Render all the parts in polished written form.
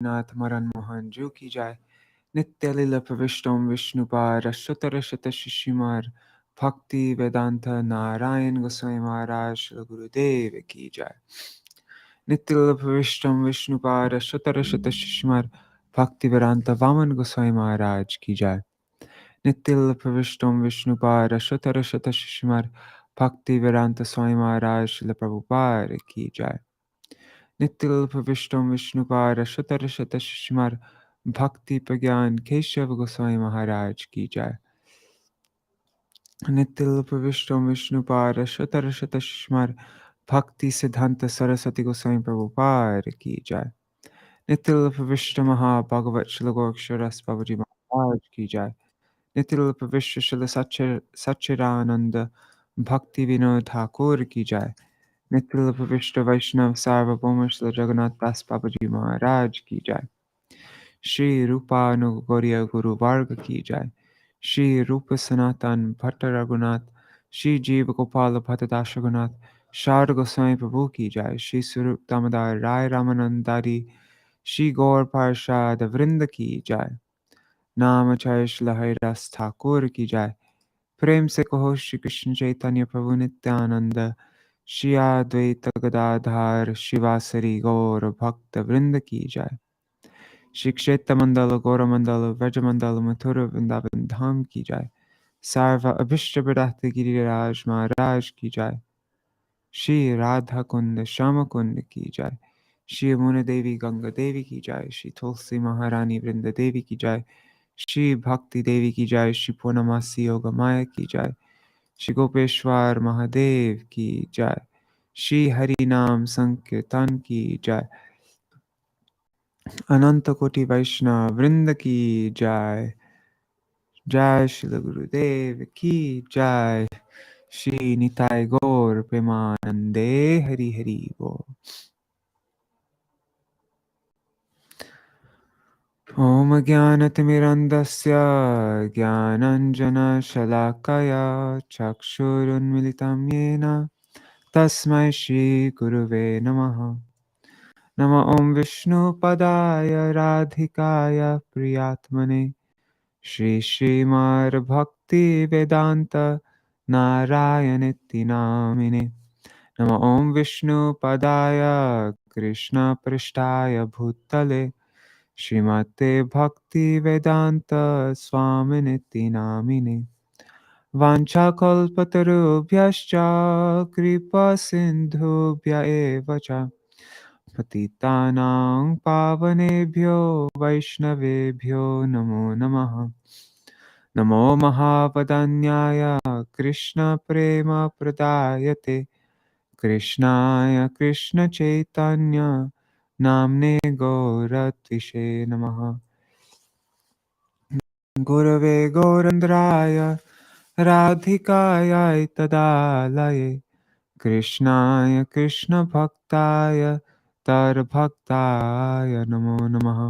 नाथ मरण मोहन जो की जाय नित्य लीला प्रविष्टोम विष्णुपाद अष्टोत्तर शत शिशिमार भक्ति वेदांत नारायण गोस्वामी महाराज श्री गुरुदेव की जाय नित्य लीला प्रविष्टोम विष्णुपाद अष्टोत्तर शत शिशिमार भक्ति वेदांत वामन गोस्वामी महाराज की जाय नित्य लीला प्रविष्टोम विष्णुपाद अष्टोत्तर शत शिशिमार भक्ति वेदांत स्वामी महाराज श्री प्रभुपाद की जाय नित्य प्रविष्टम विष्णुपाद शतर शत शिशुमार भक्ति प्रज्ञान केशव गोस्वामी महाराज की जाय नित्य प्रविष्टम विष्णुपाद शतर शत शिशुमार भक्ति सिद्धांत सरस्वती गोस्वामी प्रभुपाद की जाय नित्य प्रविष्ट महाभागवत श्लोकोक्षरस बाबूजी महाराज की जाय नित्य प्रविष्ट श्री सच्चिदानंद भक्ति विनोद ठाकुर की जाय नित्य प्रविष्ट वैष्णव सार्वभौम श्री जगन्नाथ दास बाबाजी महाराज की जाय श्री रूपानुगौरिया गुरु वर्ग की जाय श्री रूप सनातन भट्ट रघुनाथ श्री जीव गोपाल भट्टदास रघुनाथ शारद गोस्वामी प्रभु की जाय श्री स्वरूप दामोदर राय रामानंदारी श्री गौर पार्षद वृंद की जाय नामचार्य श्री हरिदास ठाकुर की जाय प्रेम से कहो श्री कृष्ण चैतन्य प्रभु नित्यानंद श्री अद्वैत गदाधर शिवासरी गौर भक्त वृंद की जाय श्री क्षेत्र मंडल गौर मंडल व्रज मंडल मथुर वृंदावन धाम की जाय सर्व अभिष्ट विदात गिरिराज महाराज की जाय श्री राधा कुंड श्याम कुंड की जाय श्री यमुना देवी गंगा देवी की जाय श्री तुलसी महारानी वृंद देवी की जाय श्री भक्ति देवी की जाय श्री पूर्णमासी योग माया की जाय श्री गोपेश्वर महादेव की जाय श्री हरि नाम संकीर्तन की जाय अनंत कोटि वैष्णव वृंद की जाय जय श्री गुरुदेव की जय श्री निताय गौर प्रेमानंदे हरि हरि बोल ओम ज्ञानतिमिरन्धस्य ज्ञानाञ्जनशलाकया चक्षुरुन्मिलितं येन तस्मै श्रीगुरुवे नमः नमः ॐ विष्णुपदाय राधिकाय प्रियात्मने श्रीमद्भक्तिवेदान्त नारायणेति नामिने नमः ॐ विष्णुपदाय कृष्णपृष्ठाय भूतले श्रीमते भक्तिवेदान्त स्वामिनिति नामिने वाञ्छाकल्पतरुभ्यश्च कृपासिन्धुभ्य एव च पतितानां पावनेभ्यो वैष्णवेभ्यो नमो नमः नमो महावदन्याय कृष्णप्रेमप्रदायते कृष्णाय कृष्णचैतन्य नाम्ने गौरत्विषे नमः गुरवे गौरेन्द्राय राधिकायै तदालये कृष्णाय कृष्णभक्ताय तरभक्ताय नमो नमः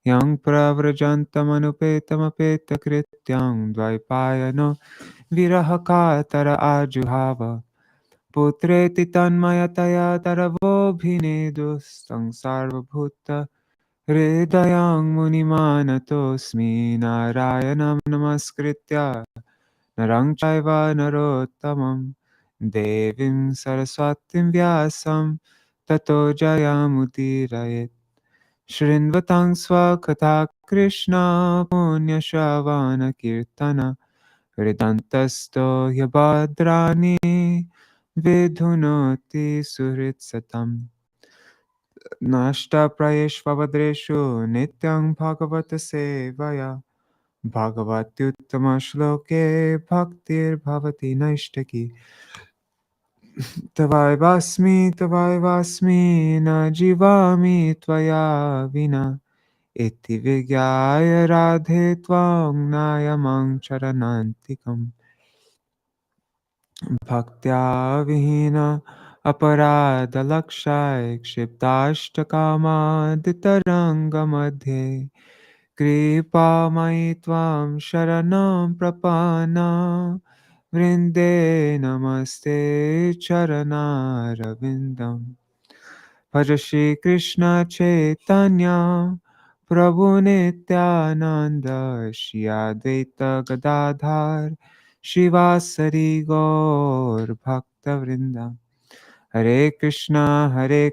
यं प्रव्रजन्तमनुपेतमपेतकृत्यं द्वैपायनो विरहकातर आजुहाव पुत्रेति तन्मयतया तरवोऽभिनेदुस्तं सर्वभूत हृदयं मुनिमानतोऽस्मि नारायणं नमस्कृत्य नरं चैव नरोत्तमं देवीं सरस्वतीं व्यासं ततो जयमुदीरयेत् शृण्वतां स्वकथा कृष्ण पुण्यश्रवणकीर्तन हृदन्तस्तो ह्यभद्राणि विधुनोति सुहृत्सतम् नष्टप्रयेष्वभद्रेषु नित्यं भगवत सेवया भगवत्युत्तमश्लोके भक्तिर्भवति नैष्टिकी तवैवास्मि न जीवामि त्वया विना इति विज्ञाय राधे त्वां नायमं चरणान्तिकम् भक्त्या विहीन अपराधलक्षाय क्षिप्ताष्टकामादितरङ्गमध्ये कृपामयि त्वां शरणं प्रपन्ना वृन्दे नमस्ते चरणारविन्दम् Bhaja Shri Krishna Chaitanya Prabhu Nityananda Shri Advaita Gadadhar Shivasari Gaur Bhakta Vrinda. Hare Krishna,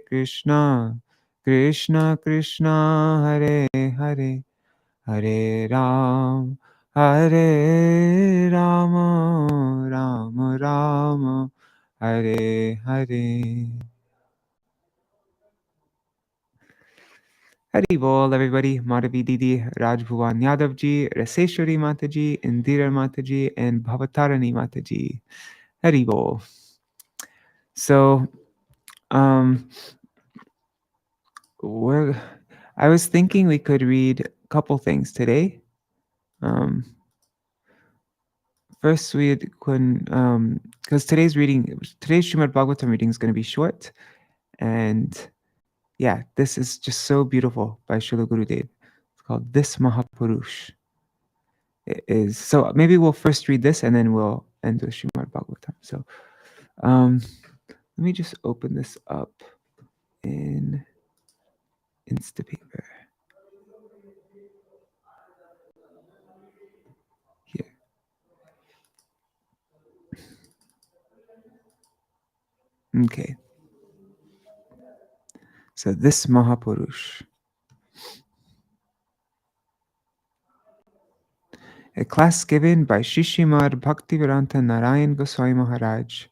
Krishna Krishna, Hare Hare, Hare Ram, Hare Rama, Rama Rama, Hare Hare. Hari Bol, everybody. Madhavi Didi, Raj Bhuvan Yadav ji, Raseshwari Mataji, Indira Mataji, and Bhavatarani Mataji. Hari Bol. So, I was thinking we could read a couple things today. First, we could, because today's Śrīmad-Bhāgavatam reading is going to be short, and yeah, this is just so beautiful by Srila Gurudev. It's called This Mahāpuruṣa. It is so. Maybe we'll first read this, and then we'll end with Śrīmad-Bhāgavatam. So, let me just open this up in Instapaper. Here. Okay. So this Mahāpuruṣa. A class given by Śrīmad-Bhaktivedānta Nārāyaṇa Gosvāmī Mahārāja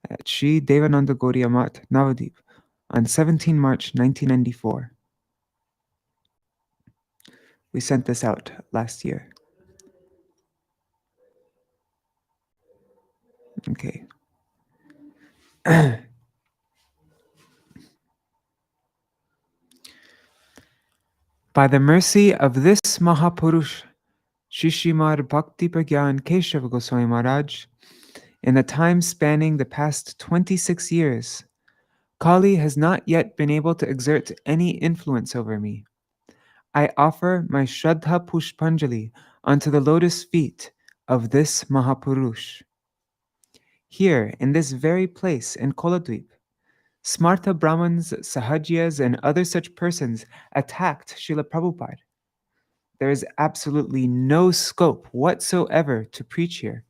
at Śrī Devānanda Gauḍīya Maṭha, Navadvīpa, on 17 March 1994. We sent this out last year. Okay. By the mercy of this Mahāpuruṣa, Śrīmad Bhakti Pragyan Keshava Gosvāmī Mahārāja, in the time spanning the past 26 years, Kali has not yet been able to exert any influence over me. I offer my Shraddha Pushpanjali onto the lotus feet of this Mahāpuruṣa. Here, in this very place in Koladvip, Smarta Brahmins, Sahajiyas, and other such persons attacked Srila Prabhupada. There is absolutely no scope whatsoever to preach here.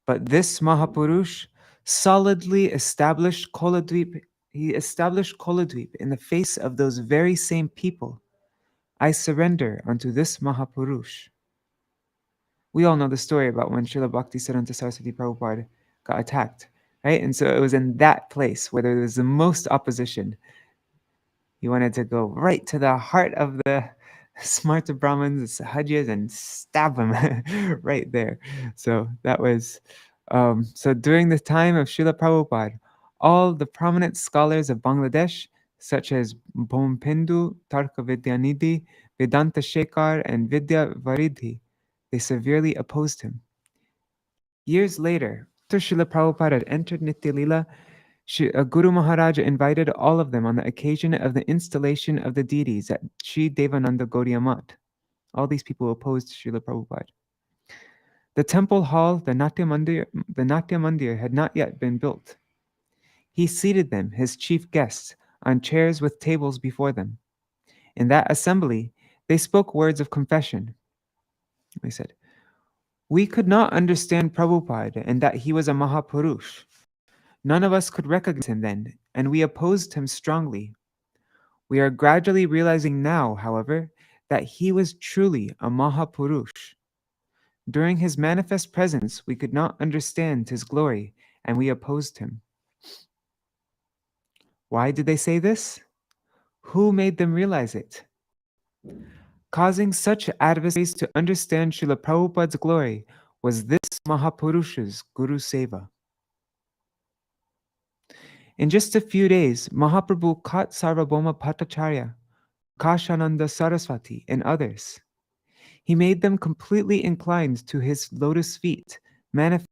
But this Mahāpuruṣa solidly established Koladvip. He established Koladvip in the face of those very same people. I surrender unto this Mahāpuruṣa. We all know the story about when Srila Bhaktisiddhanta Saraswati Prabhupada got attacked, right? And so it was in that place where there was the most opposition. He wanted to go right to the heart of the Smarta Brahmins, the Sahajiyas, and stab them right there. So that was, so during the time of Srila Prabhupada, all the prominent scholars of Bangladesh, such as Bhompendu, Tarka Vidyanidhi, Vedanta Shekhar, and Vidya Varidhi, they severely opposed him. Years later, after Srila Prabhupada had entered Nitya Lila, Guru Mahāraja invited all of them on the occasion of the installation of the deities at Śrī Devānanda Gauḍīya Maṭha. All these people opposed Srila Prabhupada. The temple hall, the Natya Mandir, had not yet been built. He seated them, his chief guests, on chairs with tables before them. In that assembly, they spoke words of confession. They said, "We could not understand Prabhupada and that he was a Mahāpuruṣa. None of us could recognize him then, and we opposed him strongly. We are gradually realizing now, however, that he was truly a Mahāpuruṣa. During his manifest presence, we could not understand his glory, and we opposed him." Why did they say this? Who made them realize it? Causing such adversaries to understand Srila Prabhupada's glory was this Mahāpuruṣa's Guru Seva. In just a few days, Mahaprabhu caught Sarvabhauma Bhattacharya, Kashananda Saraswati, and others. He made them completely inclined to his lotus feet, manifesting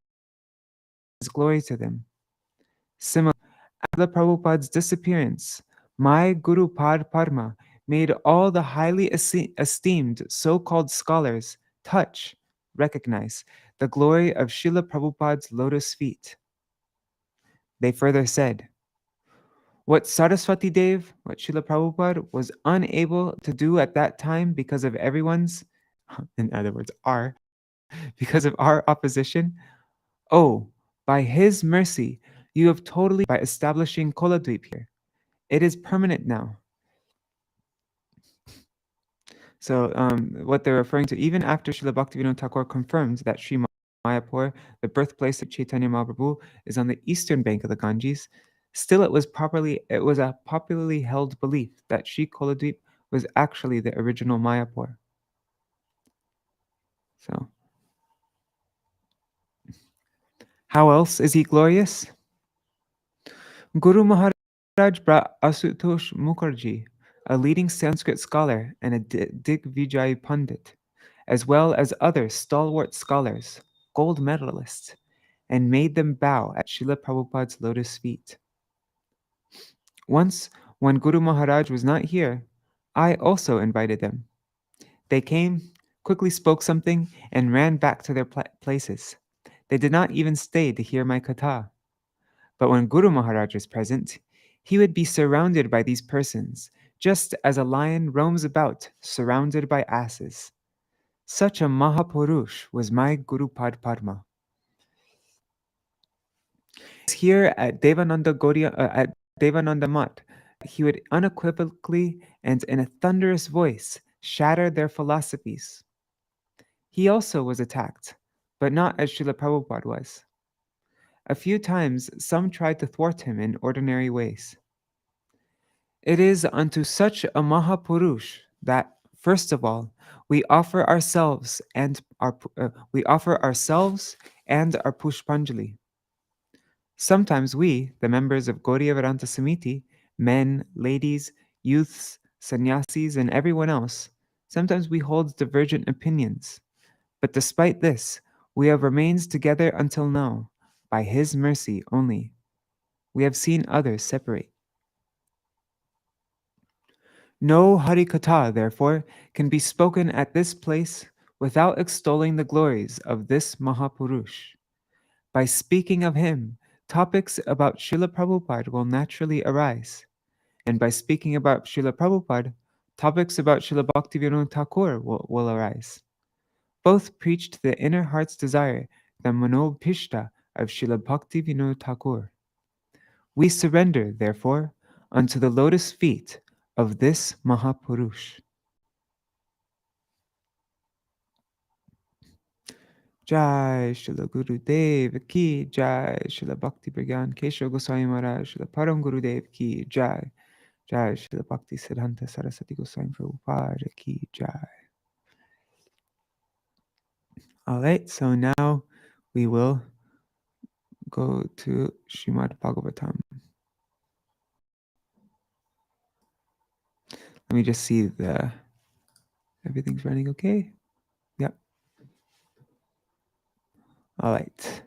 his glory to them. Similarly, after Prabhupada's disappearance, my Guru Pad Parma made all the highly esteemed so-called scholars recognize the glory of Srila Prabhupada's lotus feet. They further said, What Saraswati Dev, what Srila Prabhupada was unable to do at that time because of everyone's, in other words, because of our opposition, oh, by his mercy, you have totally by establishing Koladweep here. It is permanent now. So what they're referring to, even after Srila Bhaktivedānta Thakur confirmed that Sri Mayapur, the birthplace of Chaitanya Mahaprabhu, is on the eastern bank of the Ganges, still it was a popularly held belief that Sri Koladweep was actually the original Mayapur. So, how else is he glorious? Guru Maharaj brought Asutosh Mukherjee, a leading Sanskrit scholar and a Digvijay Pandit, as well as other stalwart scholars, gold medalists, and made them bow at Srila Prabhupada's lotus feet. Once, when Guru Maharaj was not here, I also invited them. They came, quickly spoke something, and ran back to their places. They did not even stay to hear my katha. But when Guru Maharaj was present, he would be surrounded by these persons, just as a lion roams about, surrounded by asses. Such a Mahāpuruṣa was my Guru Pad Padma. Here at Devānanda Maṭha, he would unequivocally and in a thunderous voice shatter their philosophies. He also was attacked, but not as Srila Prabhupada was. A few times some tried to thwart him in ordinary ways. It is unto such a Mahāpuruṣa that, first of all, we offer ourselves and our Pushpanjali. Sometimes we, the members of Gauḍīya Vedanta Samiti, men, ladies, youths, sannyasis, and everyone else, sometimes we hold divergent opinions. But despite this, we have remained together until now, by his mercy only. We have seen others separate. No Harikatha, therefore, can be spoken at this place without extolling the glories of this Mahāpuruṣa. By speaking of him, topics about Srila Prabhupada will naturally arise. And by speaking about Srila Prabhupada, topics about Srila Bhaktivedānta Thakur will arise. Both preached the inner heart's desire, the manobhishta of Srila Bhaktivedānta Thakur. We surrender, therefore, unto the lotus feet of this Mahāpuruṣa. Jai Srila Gurudev ki Jai, Srila Bhakti Brigyan Keshav Goswami Maharaj, Srila Param Gurudev ki Jai, Jai Srila Bhakti Siddhanta Saraswati Goswami Prabhupada ki Jai. All right, so now we will go to Śrīmad-Bhāgavatam. Let me just see everything's running okay. Yep. All right.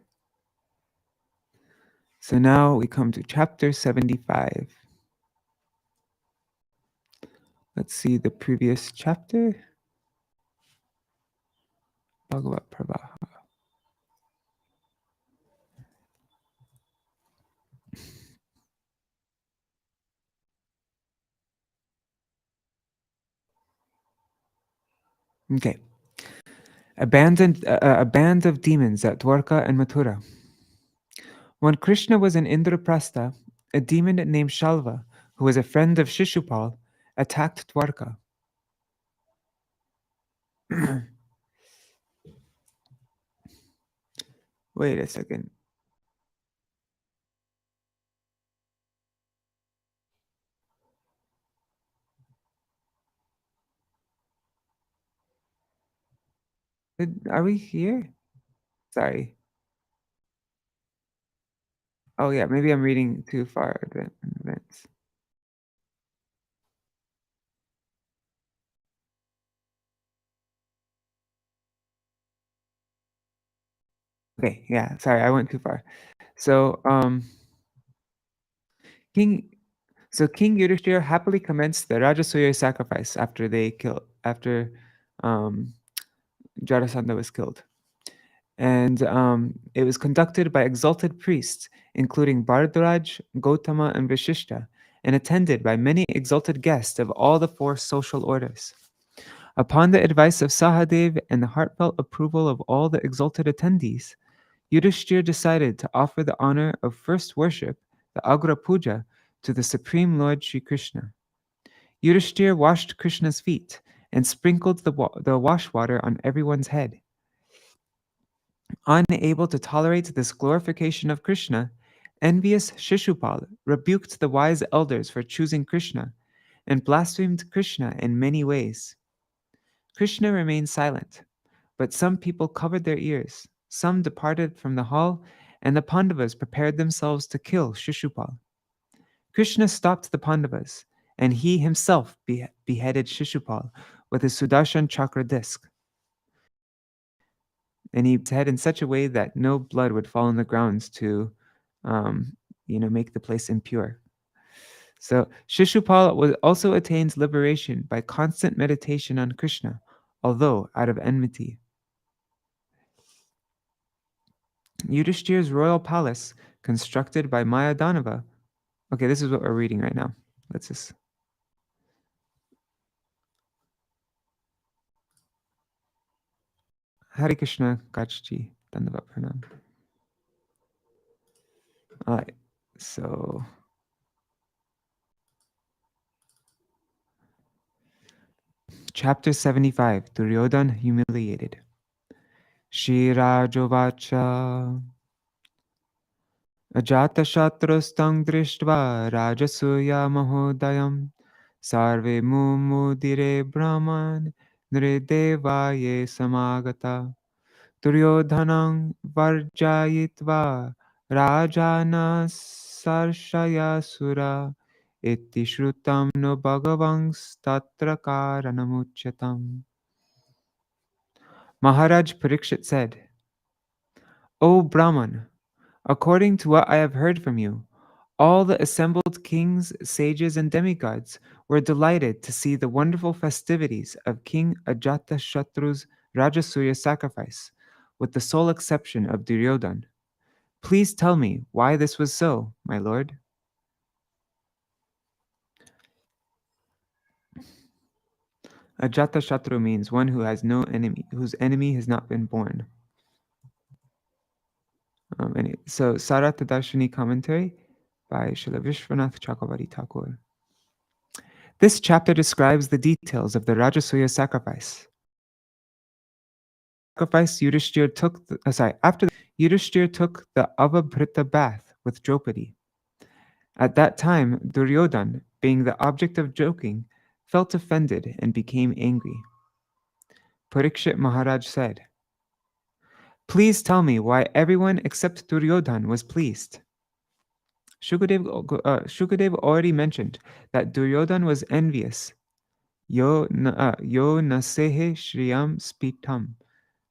So now we come to chapter 75. Let's see the previous chapter. Bhagavat Pravaha. Okay. A band of demons at Dwarka and Mathura. When Krishna was in Indraprastha, a demon named Shalva, who was a friend of Shishupal, attacked Dwarka. Wait a second. Are we here? Sorry. Oh yeah, maybe I'm reading too far in advance. Okay, yeah, sorry, I went too far. So King Yudhishthira happily commenced the Rajasuya sacrifice after Jarasandha was killed. And it was conducted by exalted priests, including Bhardraj, Gautama, and Vishishta, and attended by many exalted guests of all the four social orders. Upon the advice of Sahadev and the heartfelt approval of all the exalted attendees, Yudhishthir decided to offer the honor of first worship, the Agra Puja, to the Supreme Lord Sri Krishna. Yudhishthir washed Krishna's feet and sprinkled the wash water on everyone's head. Unable to tolerate this glorification of Krishna, envious Shishupal rebuked the wise elders for choosing Krishna and blasphemed Krishna in many ways. Krishna remained silent, but some people covered their ears, some departed from the hall, and the Pandavas prepared themselves to kill Shishupal. Krishna stopped the Pandavas, and he himself beheaded Shishupal with his Sudarshan chakra disc. And he his head in such a way that no blood would fall on the grounds to, make the place impure. So Shishupal also attains liberation by constant meditation on Krishna, although out of enmity. Yudhishthir's royal palace, constructed by Mayadanava. Okay, this is what we're reading right now. Let's just. Hare Krishna, Kachji, Dandavat Pranam. All right, so. Chapter 75, Duryodhana Humiliated. Shirajovacha. Ajatashatrastang drishtva rajasuya mahodayam sarve mumudire brahman nridevaye samagata Duryodhanang varjayitva rajana sarshaya sura iti shrutam no bhagavangs tatra karanamuchatam. Maharaj Parikshit said, O Brahman, according to what I have heard from you, all the assembled kings, sages, and demigods were delighted to see the wonderful festivities of King Ajatashatru's Rajasuya sacrifice, with the sole exception of Duryodhana. Please tell me why this was so, my lord. Ajatashatru means one who has no enemy, whose enemy has not been born. So Sarata Darshini commentary by Śrīla Viśvanātha Cakravartī Ṭhākura. This chapter describes the details of the Rajasuya sacrifice. Yudhishthir took Yudhishthir took the Avabhrita bath with Draupadi. At that time, Duryodhana, being the object of joking, felt offended and became angry. Parikshit Maharaj said, Please tell me why everyone except Duryodhana was pleased. Shukadev already mentioned that Duryodhana was envious. Yo nasehe shriyam spitam.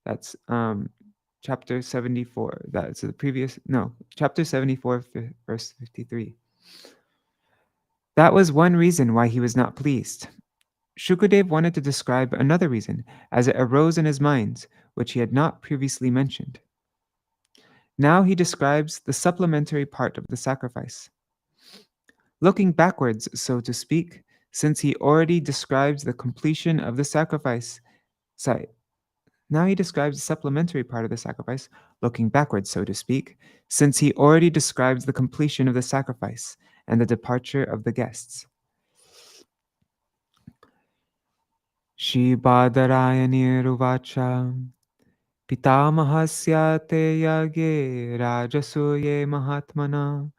That's chapter 74. That's the previous, chapter 74, verse 53. That was one reason why he was not pleased. Shukadev wanted to describe another reason as it arose in his mind, which he had not previously mentioned. Now he describes the supplementary part of the sacrifice. Looking backwards, so to speak, since he already describes the completion of the sacrifice. Now he describes the supplementary part of the sacrifice, looking backwards, so to speak, since he already describes the completion of the sacrifice and the departure of the guests. Shri-Badarayani Ruvacha Pitamahasya te yage rajasuye mahatmana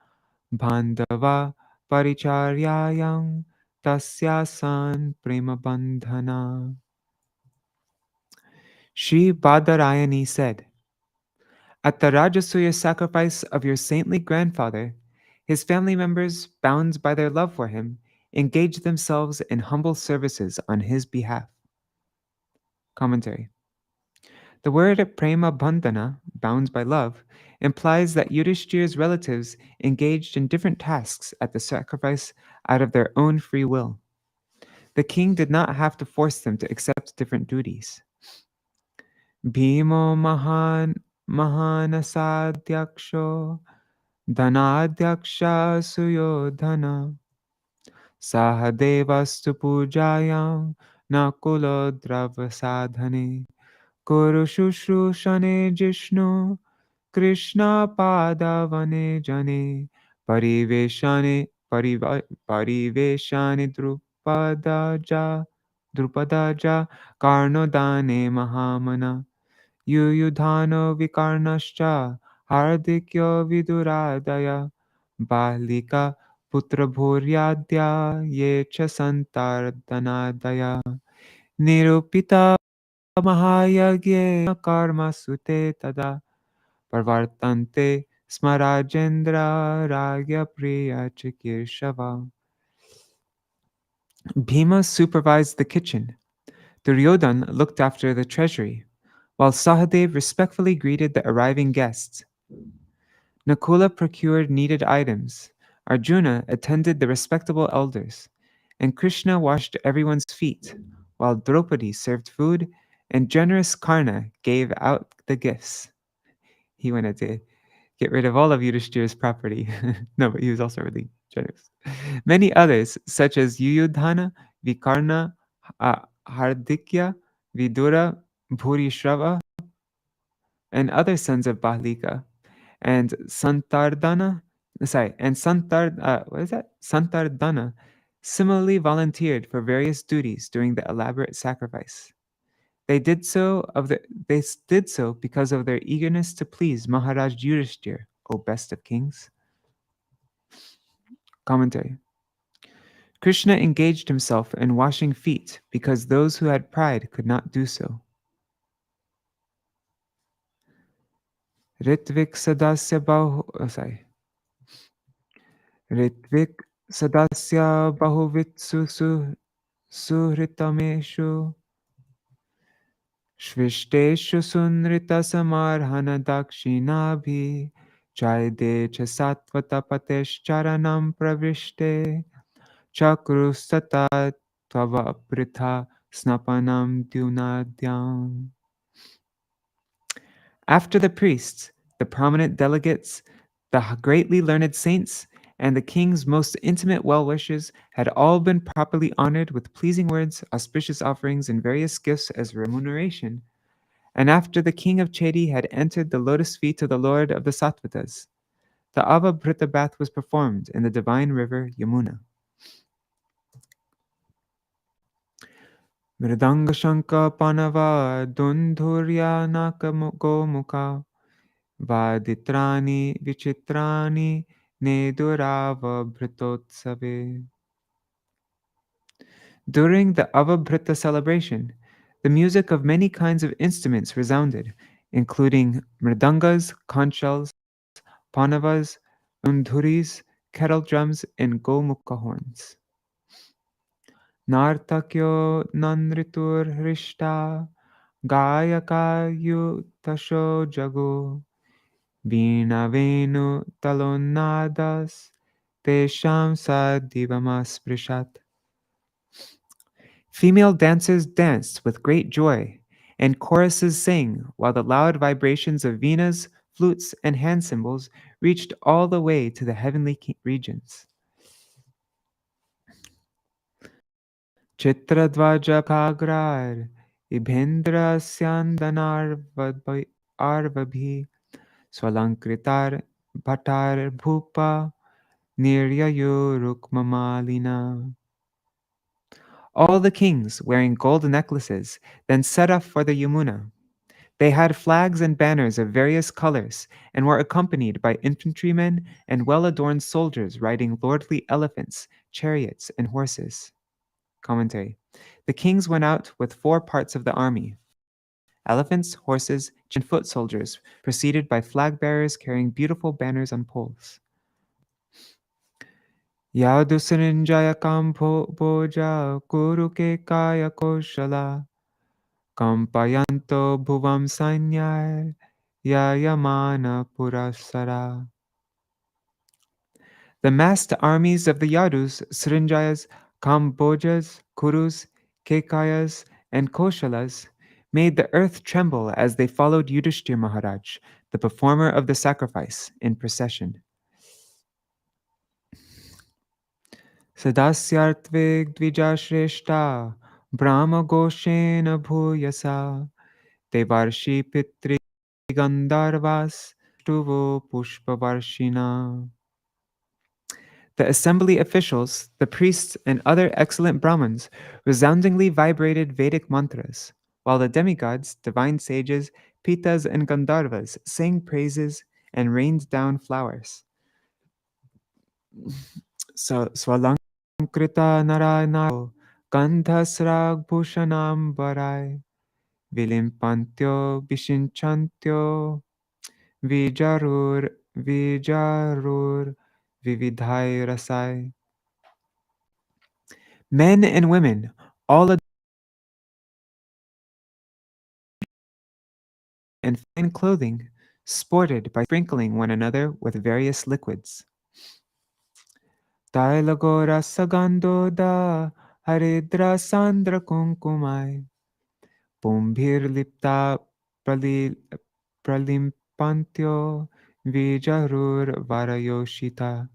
bandhava paricharyayam tasyasan prema bandhana. Shri Badarayani said, At the Rajasuya sacrifice of your saintly grandfather, his family members, bound by their love for him, engaged themselves in humble services on his behalf. Commentary. The word prema bandhana, bound by love, implies that Yudhishthir's relatives engaged in different tasks at the sacrifice out of their own free will. The king did not have to force them to accept different duties. Bhimo mahanasadyaksho dhanadyaksha suyodhana Sahadevastu pujayam nakulo dravasadhane Kuru shushushane jishnu Krishna padavane jane Pariveshane pariveshane drupadaja karnodane mahamana Yuyudhano vikarnascha hardikyo viduradaya Bahlika putra bhuryadya ye cha santardanadaya Nirupita mahayagye karma sute tada Parvartante Smarajendra Ragya Priya Chikirshava. Bhima supervised the kitchen. Duryodhana looked after the treasury, while Sahadev respectfully greeted the arriving guests. Nakula procured needed items. Arjuna attended the respectable elders, and Krishna washed everyone's feet, while Draupadi served food, and generous Karna gave out the gifts. He wanted to get rid of all of Yudhishthira's property. No, but he was also really generous. Many others, such as Yuyudhana, Vikarna, Hardikya, Vidura, Bhurishrava, and other sons of Bahlika, and what is that? Santardana similarly volunteered for various duties during the elaborate sacrifice. They did so because of their eagerness to please Maharaj Yudhishthir, O best of kings. Commentary. Krishna engaged himself in washing feet because those who had pride could not do so. Ritvik Sadasya Bahuvitsu Suhritameshu Shvishteshu Sunrita Samarhana Dakshinabhi Chaide Chasatvata Patesh Charanam Pravishte Chakrustata Tava Pritha Snapanam Dunadyam. After the priests, the prominent delegates, the greatly learned saints, and the king's most intimate well-wishers had all been properly honored with pleasing words, auspicious offerings, and various gifts as remuneration. And after the king of Chedi had entered the lotus feet of the lord of the Sattvatas, the Avabhrita bath was performed in the divine river Yamuna. Mridanga Shanka Panava Dundhurya Nakagomuka Vaditrani Vichitrani Nedurava Bhritotsave. During the Avabhrita celebration, the music of many kinds of instruments resounded, including mridangas, conch shells, panavas, undhuris, kettle drums, and gomukha horns. Nartakyo nanritur hrishta gayaka yutasho jago Veena Venu Talonadas Tesham Sadivamasprashat. Female dancers danced with great joy, and choruses sang, while the loud vibrations of venas, flutes, and hand cymbals reached all the way to the heavenly regions. Chitradvaja Kagrar Ibhendra Syandanar Arvabhi Swalankritar Bhatar Bhupa Niryayo Rukmamalina. All the kings, wearing gold necklaces, then set off for the Yamuna. They had flags and banners of various colors and were accompanied by infantrymen and well-adorned soldiers riding lordly elephants, chariots, and horses. Commentary. The kings went out with 4 parts of the army: elephants, horses, and foot soldiers, preceded by flag bearers carrying beautiful banners on poles. Yadusaninjaya Kamboja Kuruke Kaya Koshala Kampayanto Bhuvam Sanyar Yayamana Purasara. The massed armies of the Yadus, Srinjayas, Kambojas, Kurus, Kekayas, and Koshalas made the earth tremble as they followed Yudhishthir Maharaj, the performer of the sacrifice, in procession. Sadasyartvik dvijashreshta Brahma Goshena Bhuyasa Devarshi Pitri Gandharvas Tuvo Pushpavarshina. The assembly officials, the priests, and other excellent Brahmins resoundingly vibrated Vedic mantras, while the demigods, divine sages, Pitas, and Gandharvas sang praises and rained down flowers. So, Swalankrita Narayana Gandhasrag Bhushanam Barai Vilimpantyo Vishinchantyo Vijarur Vividhai Rasai. Men and women, all in fine clothing, sported by sprinkling one another with various liquids. Tailagora sagando da haridra sandra kunkumai pumbhir lipta pralimpantyo vijarur varayoshita.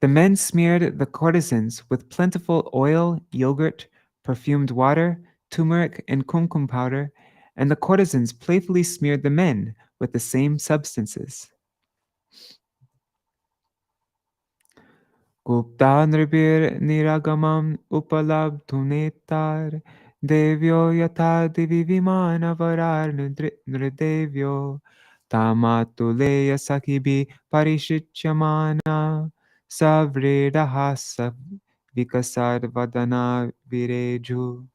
The men smeared the courtesans with plentiful oil, yogurt, perfumed water, turmeric, and kumkum powder, and the courtesans playfully smeared the men with the same substances. Gupta nribir niragamam upalabdhunetar devyo yatha divi vimana varar nridevyo tamatuleya sakibi parishichyamana savredaha vikasad vadana vireju.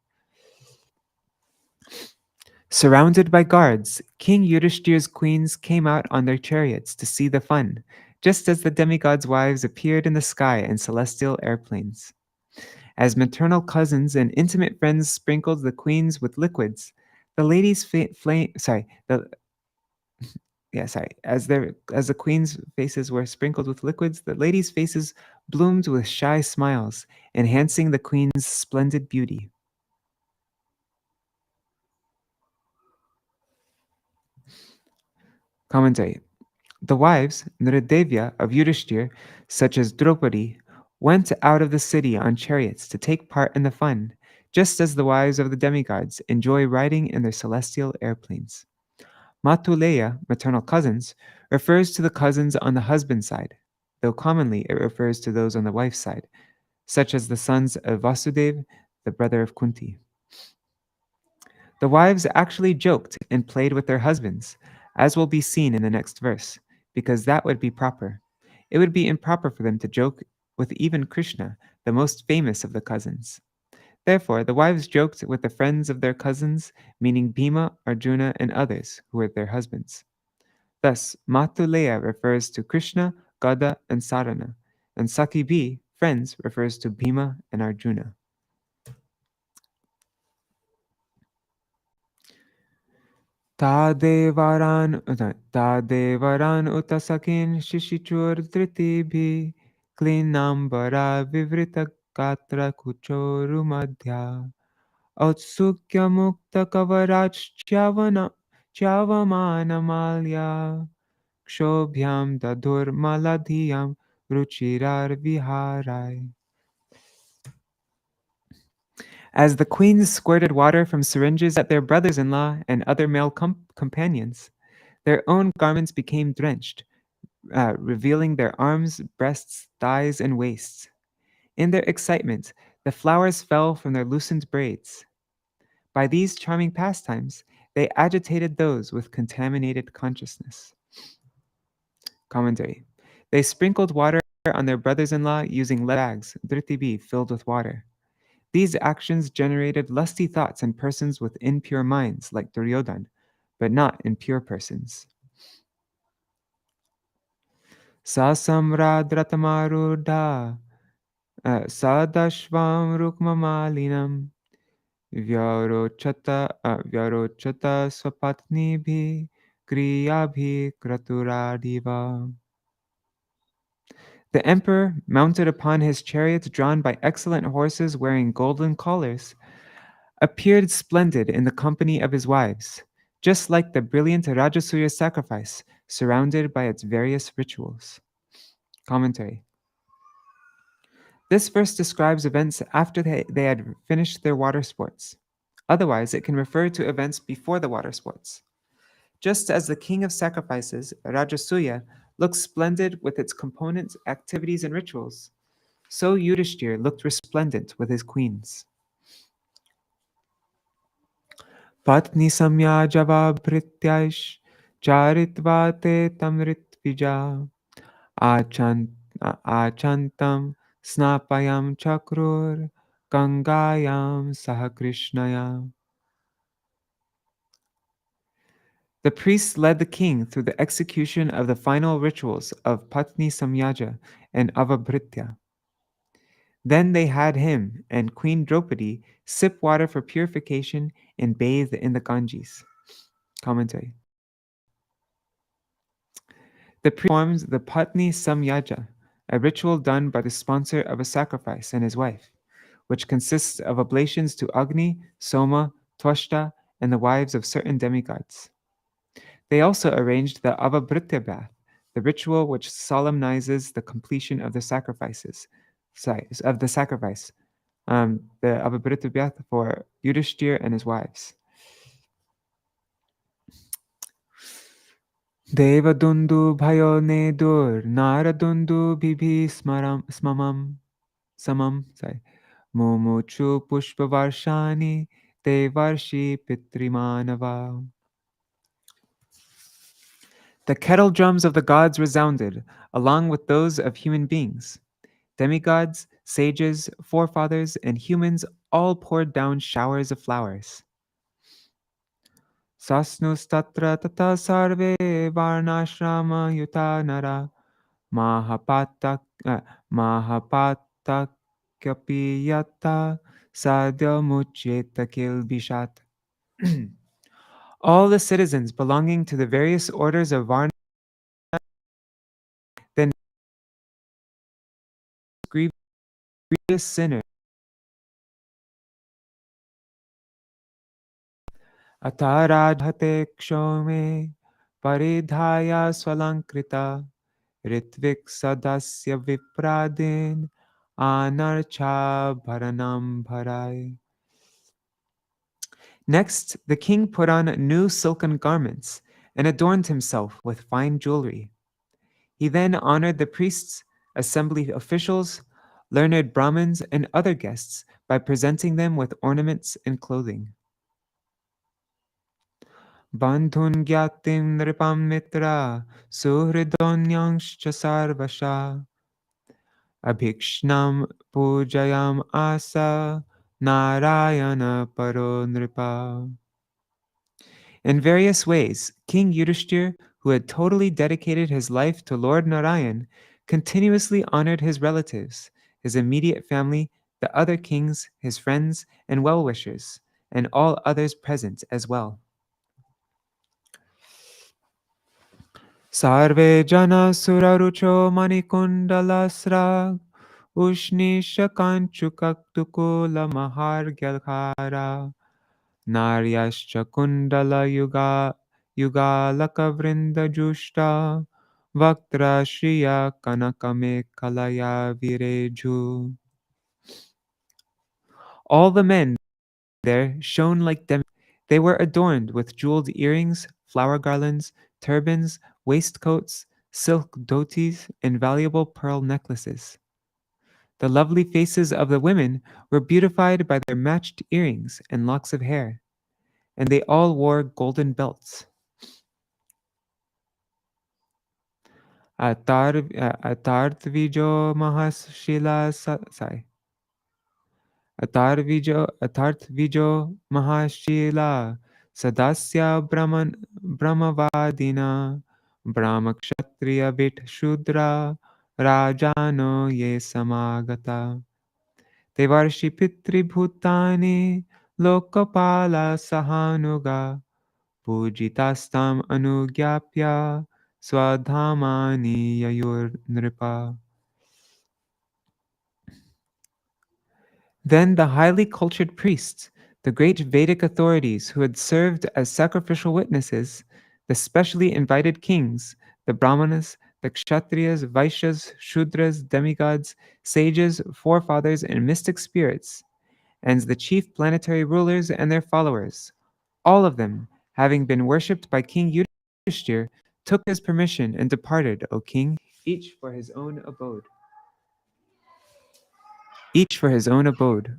Surrounded by guards, King Yudhishthir's queens came out on their chariots to see the fun, just as the demigods' wives appeared in the sky in celestial airplanes. As maternal cousins and intimate friends sprinkled the queens with liquids, the ladies' as the queens' faces were sprinkled with liquids, the ladies' faces bloomed with shy smiles, enhancing the queen's splendid beauty. Commentary. The wives, Nridevya of Yudhishthir, such as Draupadi, went out of the city on chariots to take part in the fun, just as the wives of the demigods enjoy riding in their celestial airplanes. Matuleya, maternal cousins, refers to the cousins on the husband's side, though commonly it refers to those on the wife's side, such as the sons of Vasudev, the brother of Kunti. The wives actually joked and played with their husbands, as will be seen in the next verse, because that would be proper. It would be improper for them to joke with even Krishna, the most famous of the cousins. Therefore, the wives joked with the friends of their cousins, meaning Bhima, Arjuna, and others who were their husbands. Thus, Matuleya refers to Krishna, Gada, and Sarana, and Sakibi, friends, refers to Bhima and Arjuna. Tadevaran utasakin shishichur dritibhi klinambara vivrita katra kuchoru madhya outsukya mukta kavarach chavamana malya kshobhyam dadur maladhiyam ruchirar viharai. As the queens squirted water from syringes at their brothers-in-law and other male companions, their own garments became drenched, revealing their arms, breasts, thighs, and waists. In their excitement, the flowers fell from their loosened braids. By these charming pastimes, they agitated those with contaminated consciousness. Commentary. They sprinkled water on their brothers-in-law using lead bags, dritibi, filled with water. These actions generated lusty thoughts in persons with impure minds, like Duryodhana, but not in pure persons. Sasamradratamarudha sadashvam rukmamalinam vyarochata swapatnibhi kriyabhi kraturadiva. The emperor, mounted upon his chariot drawn by excellent horses wearing golden collars, appeared splendid in the company of his wives, just like the brilliant Rajasuya sacrifice surrounded by its various rituals. Commentary. This verse describes events after they had finished their water sports. Otherwise, it can refer to events before the water sports. Just as the king of sacrifices, Rajasuya, looks splendid with its components, activities, and rituals, so Yudhishthir looked resplendent with his queens. Patni samya java bhrityaish charitva te tamritvija achant, achantam snapayam chakrur gangayam sahakrishnaya. The priests led the king through the execution of the final rituals of Patni Samyaja and Avabhritya. Then they had him and Queen Draupadi sip water for purification and bathe in the Ganges. Commentary. The priest performs the Patni Samyaja, a ritual done by the sponsor of a sacrifice and his wife, which consists of oblations to Agni, Soma, Twashta, and the wives of certain demigods. They also arranged the Avabhritya bath, the ritual which solemnizes the completion of the sacrifices, of the sacrifice, the Avabhritya bath for Yudhishthir and his wives. Devadundu bhayo nedur naradundu bibhi mumuchu pushpavarshani devarshi pitrimanava. The kettle drums of the gods resounded, along with those of human beings. Demigods, sages, forefathers, and humans all poured down showers of flowers. Sasnus tatra tata sarve varnashrama yuta nara mahapata mahapatakyapiyata sadya muchyeta kilbishat. All the citizens belonging to the various orders of Varna then grievous sinner. Ataradhate kshome paridhaya swalankrita ritvik sadasya vipradin anarcha bharanam bharai. Next, the king put on new silken garments and adorned himself with fine jewelry. He then honored the priests, assembly officials, learned Brahmins, and other guests by presenting them with ornaments and clothing. Bandhun gyatim nripam mitra suhridonyangscha sarvasha abhikshnam pujayam asa Nārāyaṇa paro nripa. In various ways, King Yudhishthir, who had totally dedicated his life to Lord Narayan, continuously honored his relatives, his immediate family, the other kings, his friends and well-wishers, and all others present as well. Sarve jana surarucho manikundalasra ushnisha kanchukaktukula mahargyalkara naryascha kundala yugalaka vrinda jushta vaktra shriya kanakame kalaya vireju. All the men there shone like dem. They were adorned with jeweled earrings, flower garlands, turbans, waistcoats, silk dhotis, and valuable pearl necklaces. The lovely faces of the women were beautified by their matched earrings and locks of hair, and they all wore golden belts. Atartvijo Mahashila Sai. Atartvijo Mahashila Sadasya Brahmavadina Brahmakshatriya Vit Shudra Rajano Ye Samagata Devarshi Pitri Bhutani Lokapala Sahanuga Pujitastam Anugyapya Swadhamani Yayur Nripa. Then the highly cultured priests, the great Vedic authorities who had served as sacrificial witnesses, the specially invited kings, the Brahmanas, the Kshatriyas, Vaishyas, Shudras, demigods, sages, forefathers, and mystic spirits, and the chief planetary rulers and their followers, all of them, having been worshipped by King Yudhishthir, took his permission and departed, O king, each for his own abode. Each for his own abode.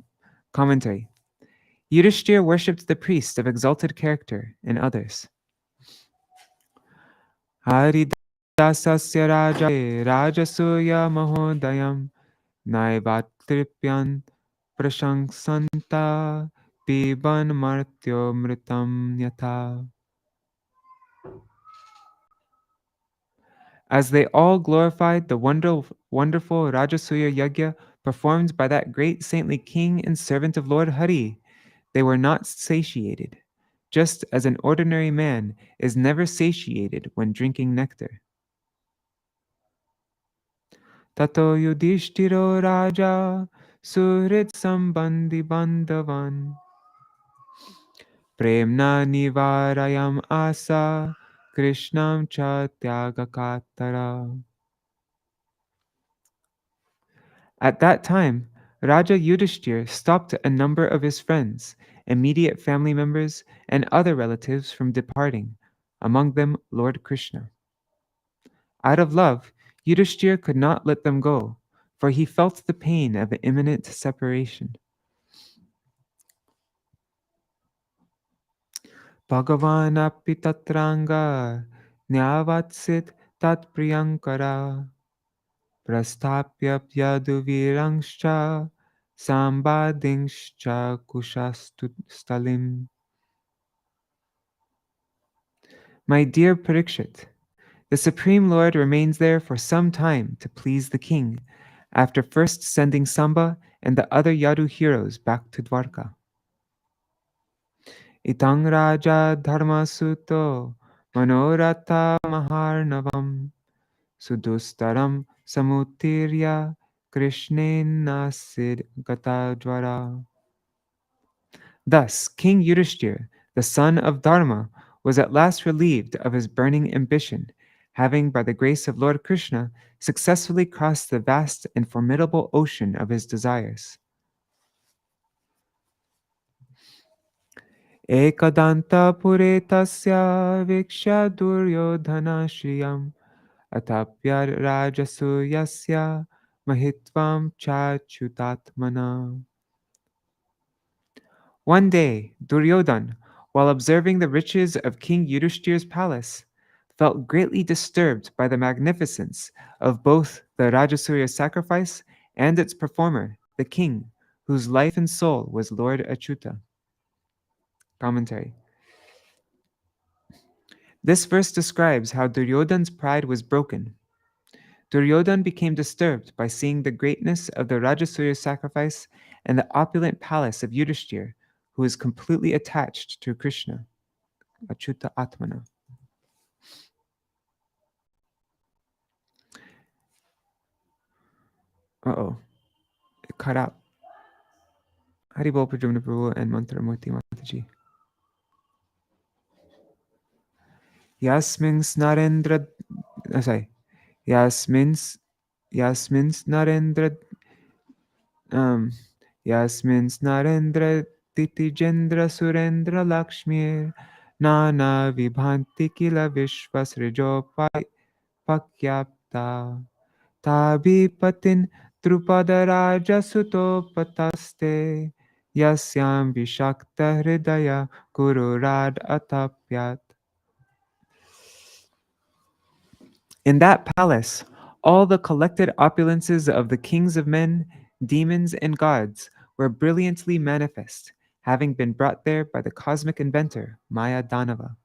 Commentary. Yudhishthir worshipped the priest of exalted character and others. Haridasasya raja rajasuya mahodayam naivatripyan prashangsanta piban martyo mritam yatha. As they all glorified the wonderful Rajasuya Yajna performed by that great saintly king and servant of Lord Hari, they were not satiated, just as an ordinary man is never satiated when drinking nectar. Tato Yudhishthiro Raja Suhrit Sambandhi Bandhavan Premna Nivarayam Asa Krishnam Cha Tyagakatara. At that time, Raja Yudhishthir stopped a number of his friends, immediate family members, and other relatives from departing, among them Lord Krishna. Out of love, Yudhishthir could not let them go, for he felt the pain of imminent separation. Bhagavan api tatranga nyavatsit tat priyankara prastapya yaduvirangscha sambadingscha kushastalim. My dear Parikshit, the Supreme Lord remains there for some time to please the king, after first sending Samba and the other Yadu heroes back to Dwarka. Itang Raja Dharmasuto Manoratha Maharnavam Sudustaram Samutirya Krishnena Sid Gatadvara. Thus, King Yudhishthir, the son of Dharma, was at last relieved of his burning ambition, having, by the grace of Lord Krishna, successfully crossed the vast and formidable ocean of his desires. Ekadanta pure tasya viksha Duryodhana shriyam atapya rajasuyasya mahitvam chachutatmana. One day, Duryodhana, while observing the riches of King Yudhishthir's palace, felt greatly disturbed by the magnificence of both the Rajasuya sacrifice and its performer, the king, whose life and soul was Lord Achyuta. Commentary. This verse describes how Duryodhana's pride was broken. Duryodhana became disturbed by seeing the greatness of the Rajasuya sacrifice and the opulent palace of Yudhishthir, who is completely attached to Krishna, Achyuta Atmana. Uh-oh, it cut out. Haribol Pradyumna Prabhu and Mantra Murti Mataji. Yasmins Narendra, sorry, Yasmins Narendra, Yasmins Narendra Titijendra Surendra Lakshmir Nana Vibhanti Kila Vishvasrijo Pakyapta Tabi Patin Drupada Raja Sutopataste Yasyam Vishakta Hridaya Guru Rad Atapyat. In that palace, all the collected opulences of the kings of men, demons, and gods were brilliantly manifest, having been brought there by the cosmic inventor, Maya Danava.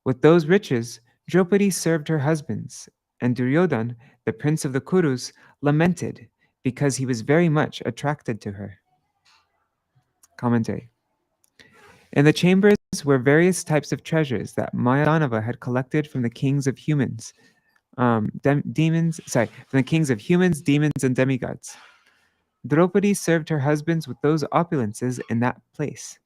With those riches, Draupadi served her husbands, and Duryodhana, the prince of the Kurus, lamented because he was very much attracted to her. Commentary. In the chambers were various types of treasures that Maya Danava had collected from the kings of humans, from the kings of humans, demons, and demigods. Draupadi served her husbands with those opulences in that place.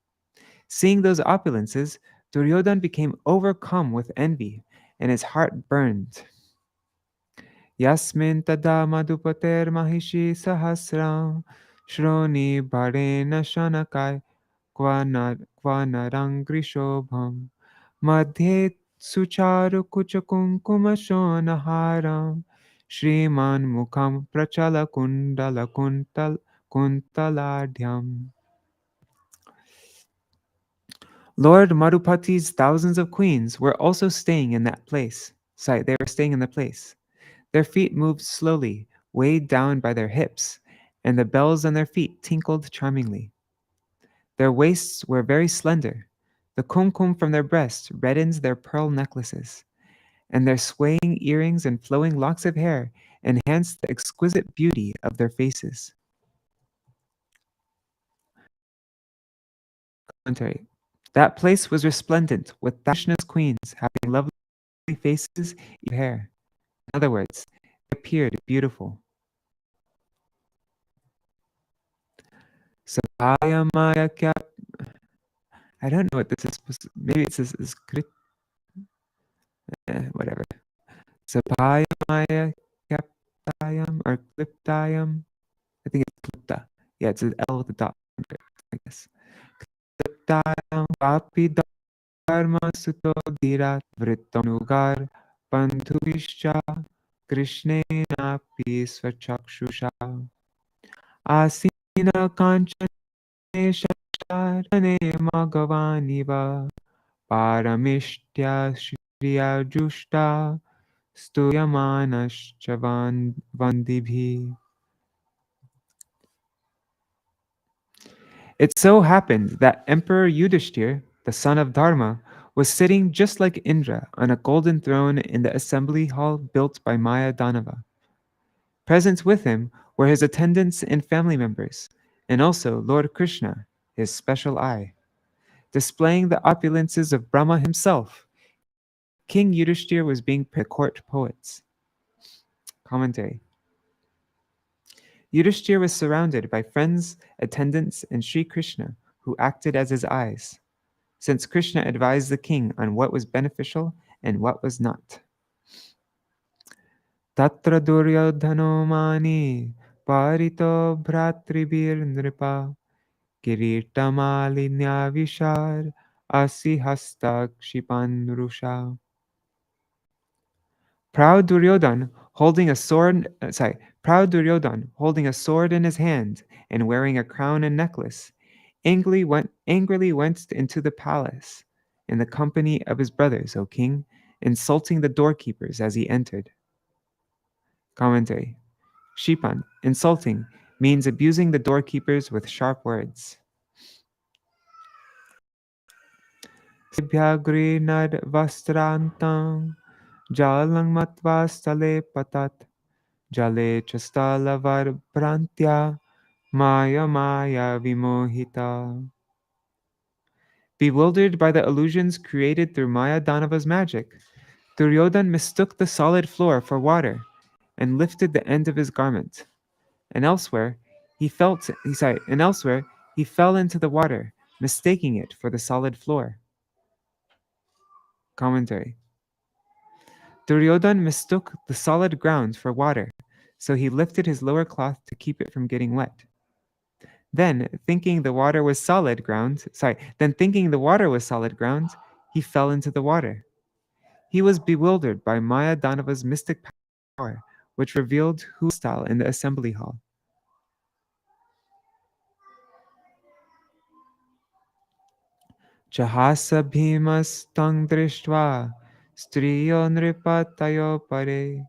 Seeing those opulences, Duryodhana became overcome with envy, and his heart burned. Yasmin tada madhupater mahishi sahasram shroni bharena shanakai kvanarangri Madhe sucharu kucha kunkuma shonaharam Shriman mukham prachala kundala kuntaladhyam. Lord Madhupati's thousands of queens were also staying in that place. Sorry, they were staying in the place. Their feet moved slowly, weighed down by their hips, and the bells on their feet tinkled charmingly. Their waists were very slender. The kumkum from their breasts reddened their pearl necklaces, and their swaying earrings and flowing locks of hair enhanced the exquisite beauty of their faces. Commentary. That place was resplendent with Krishna's queens having lovely faces and hair. In other words, they appeared beautiful. Sabhaya Maya Kya. I don't know what this is supposed to, maybe it says whatever. Sabhaya Maya Kaptayam or Kliptayam. I think it's Klipta. Yeah, it's an L with a dot, I guess. Kliptayam Vapi Dharma Suto Dhirat Vrittanugar Bandhuvischa Krishnena Pisvachakshusha Asina Kanchane Shasharane Magavaniva Paramishtya Shriya Jushta Stuyamanascha Vandibhi. It so happened that Emperor Yudhishthir, the son of Dharma, was sitting just like Indra on a golden throne in the assembly hall built by Maya Danava. Present with him were his attendants and family members, and also Lord Krishna, his special eye. Displaying the opulences of Brahma himself, King Yudhishthir was being the court poets. Commentary. Yudhishthir was surrounded by friends, attendants, and Sri Krishna, who acted as his eyes, since Krishna advised the king on what was beneficial and what was not. Tatra Duryodhano mani parito bhratribir nripa kiritamalinya vishar asihasta kshipanrusha. Proud Duryodhan holding a sword, proud Duryodhan holding a sword in his hand and wearing a crown and necklace, angrily went into the palace in the company of his brothers, O king, insulting the doorkeepers as he entered. Commentary. Shipan, insulting, means abusing the doorkeepers with sharp words. Sibhyagrinad vastrantam jalang matva stale patat jale chastalavar prantya maya maya vimohita. Bewildered by the illusions created through Maya Danava's magic, Duryodhan mistook the solid floor for water and lifted the end of his garment. And elsewhere, he fell into the water, mistaking it for the solid floor. Commentary. Duryodhan mistook the solid ground for water, so he lifted his lower cloth to keep it from getting wet. Then, thinking the water was solid ground, he fell into the water. He was bewildered by Maya Danava's mystic power, which revealed who was hostile in the assembly hall. Jahasa bhimastam drishtva striyo nripatayo pare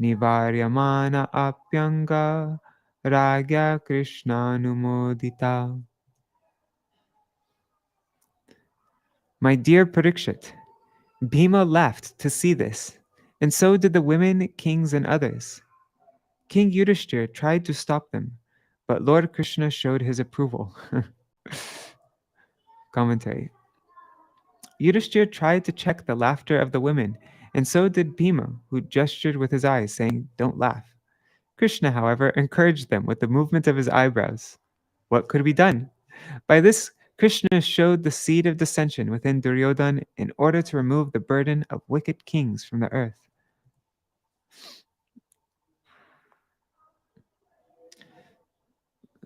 nivaryamana apyanga ragya krishnanumodita. My dear Parikshit, Bhima laughed to see this, and so did the women, kings, and others. King Yudhishthir tried to stop them, but Lord Krishna showed his approval. Commentary. Yudhishthir tried to check the laughter of the women, and so did Bhima, who gestured with his eyes, saying, "Don't laugh." Krishna, however, encouraged them with the movement of his eyebrows. What could be done? By this, Krishna showed the seed of dissension within Duryodhan in order to remove the burden of wicked kings from the earth.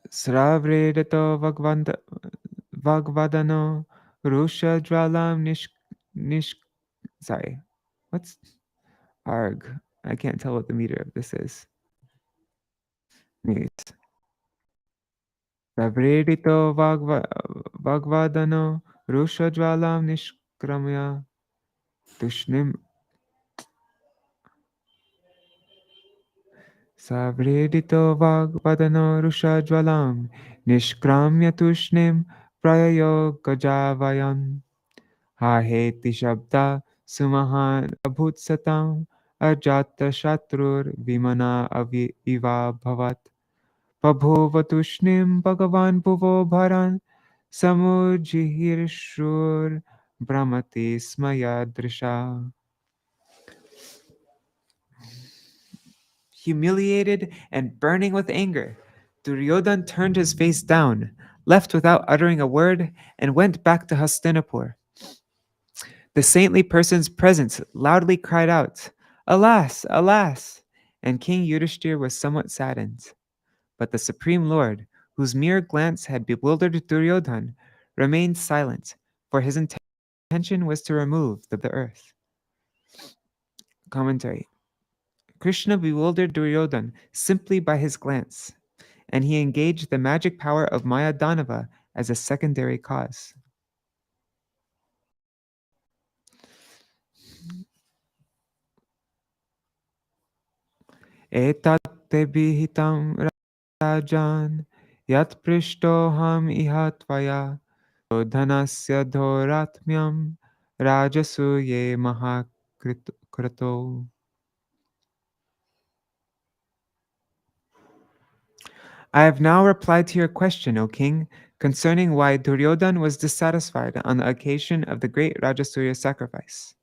Sravredato Vagvadano Rusha Jvalam Nish sorry. What's arg? I can't tell what the meter of this is. Anyways. Savredito Vagvadano Rusha Jvalam Nishkramya Tushnim Savredito Vagvadano Rusha Jvalam Nishkramya Tushnim Prayayo Gajavayan Haheti Shabda Sumahan Abhutsatam Ajata Shatrur Vimana Iva Bhavat Pabhovatushnim Bhagavan Bhuvo Bharan Samujihirshur Brahmati Smaya Drisha. Humiliated and burning with anger, Duryodhana turned his face down, left without uttering a word, and went back to Hastinapur. The saintly persons present loudly cried out, "Alas, alas!" And King Yudhishthir was somewhat saddened. But the Supreme Lord, whose mere glance had bewildered Duryodhana, remained silent, for his intention was to remove the earth. Commentary. Krishna bewildered Duryodhana simply by his glance, and he engaged the magic power of Maya Danava as a secondary cause. Etat te bihitam rajan yat prishtoham iha tvaya dhanasya dhoratmyam rajasuye mahakrato. I have now replied to your question, O king, concerning why Duryodhana was dissatisfied on the occasion of the great Rajasuya sacrifice.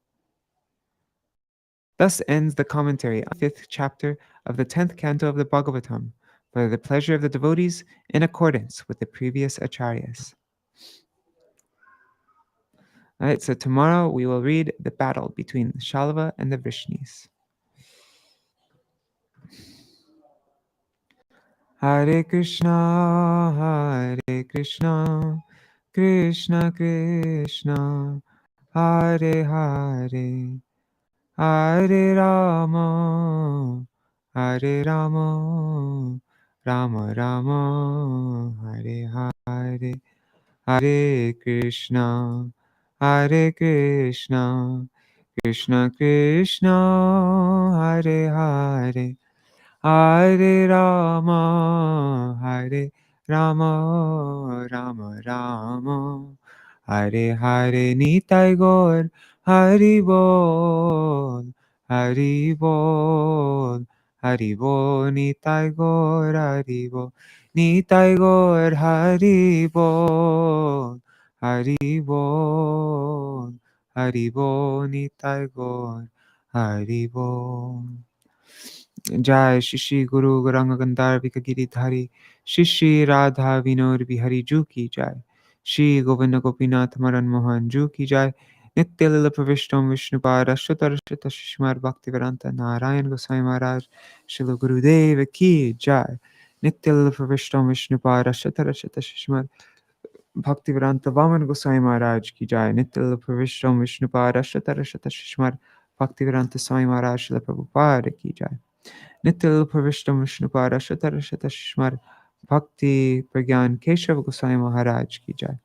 Thus ends the commentary on the 5th chapter of the 10th canto of the Bhagavatam, for the pleasure of the devotees in accordance with the previous acharyas. Alright, so tomorrow we will read the battle between Shalva and the Vrishnis. Hare Krishna, Krishna Krishna, Hare Hare, Hare Rama, Rama Rama, Hare Hare, Hare Krishna, Krishna Krishna, Hare Hare, Hare Rama, Rama Rama, Hare Hare. Nitai Gaur, Hari Bol, Hari Bol, Hari Bol. Nitai Gaur, Hari Bol, Nitai Gaur, Hari Bol, Hari Bol, Hari Bol. Nitai Gaur, Hari Bol. Jai Shishi Guru Garanga Gandhar Vikagiri Dhari Shishi Radha Vinod Bihari Ju Ki Jai Shri Govinda Gopinath Maran Mohan Ju Ki Jai Nitya Lila Pravishtam Vishnupada Shutara Shita Shishmar Bhaktivedānta Nārāyaṇa Gosvāmī Mahārāja Śrīla Gurudeva Ki Jai Nitya Lila Pravishtam Vishnupada Shutara Shita Shishmar Bhaktivedānta Vaman Gosvāmī Mahārāja Ki Jai Nitya Lila Pravishtam Vishnupada Shutara Shita Shishmar Bhaktivedānta Swami Mahārāja Śrīla Prabhupada Ki Jai Nitil Pravishtam Vishnupada Shatara Shata Shishmar Bhakti Pragyan Keshav Goswami Maharaj Ki Jai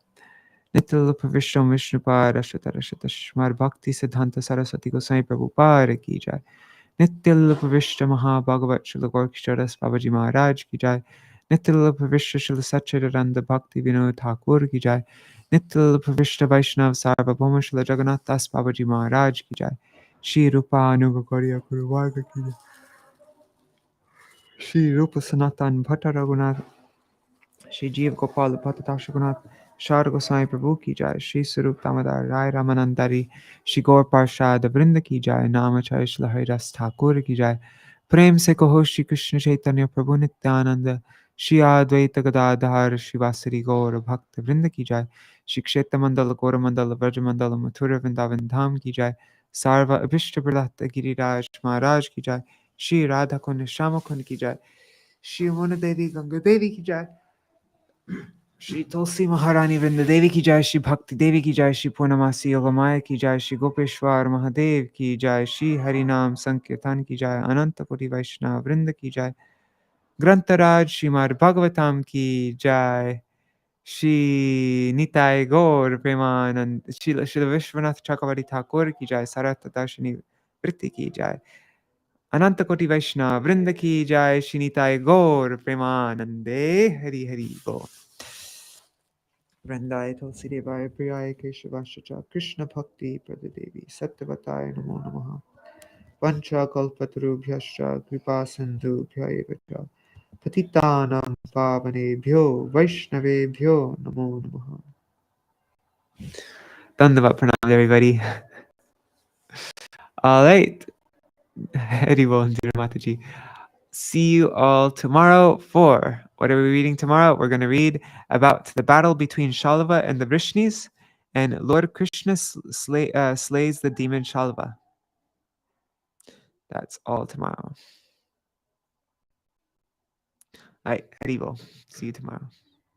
Nitil Pravishtam Vishnupada Shatara Shata Shishmar Bhakti Siddhanta Saraswati Goswami Prabhupada Ki Jai Nitil Pravishta Mahābhagavat Śrīla Gaurkishtaras Babaji Maharaj Ki Jai Nitil Pravishta Śrīla Satchidananda Bhakti Vinod Thakur Ki Jai Nitil Pravishta Vaishnav Sarvabhauma Śrīla Jagannath Das Babaji Maharaj Ki Jai Shri Rupa Anuga Gauriya Guru Varga Ki Jai Shri Rupa Sanatan Bhatta Raghunath, Shri Jeev Gopal Bhatta Raghunath, Shar Goswami Prabhu Ki Jai, Shri Sarup Damodar Rai Ramanandari, Shri Gaur Parshad Vrinda Ki Jai, Namacharya Śrīla Haridas Thakur Ki Jai, Prem Se Kaho Shri Krishna Chaitanya Prabhu Nityananda, Shri Advaita Gadadhar Shri Vasari Gaur Bhakta Vrinda Ki Jai, Shri Kshetra Mandala Gaura Mandala Vraja Mandala Mathura Vrindavan Dham Ki Jai, Sarva Abhishta Pradata Giriraj Maharaj Ki Jai, Shri Radha Kund Shama Kund Ki Jai, Shri Mona Devi Ganga Devi Ki Jai, Shri Tulsi Maharani Vrinda Devi ki jai, Shri Bhakti Devi ki jai, Shri Purnamasi Yogamaya ki jai, Shri Gopeshwar Mahadev ki jai, Shri Harinam Sankirtan ki jai, Ananta Koti Vaishnava Vrinda ki jai, Grantaraj Śrīmad-Bhāgavatam ki jai, Shri Nitai Gaur Premanand, Śrīla Viśvanātha Cakravartī Ṭhākura ki jai, Sarata Darshini Vritti ki jai, Ananta Koti Vaishnava Vrinda ki jai, Shri Nitai Gaur Premanande, Hari Hari Bol. Vrindaya Tulsi Devaya Priyaya Keshavascha Krishna Bhakti Pradadevi Sattvatāya Namo Namaha Vancha Kalpatarubhyascha Kripa Sindhubhya Evacha Patitanam Pavanebhyo Vaishnavebhyo Namo Namaha. Dandavat Pranam everybody. All right. Hari Bol, dear Mataji. See you all tomorrow for, what are we reading tomorrow? We're going to read about the battle between Shalva and the Vrishnis, and Lord Krishna slays the demon Shalva. That's all tomorrow. All right, Hari Bol. See you tomorrow.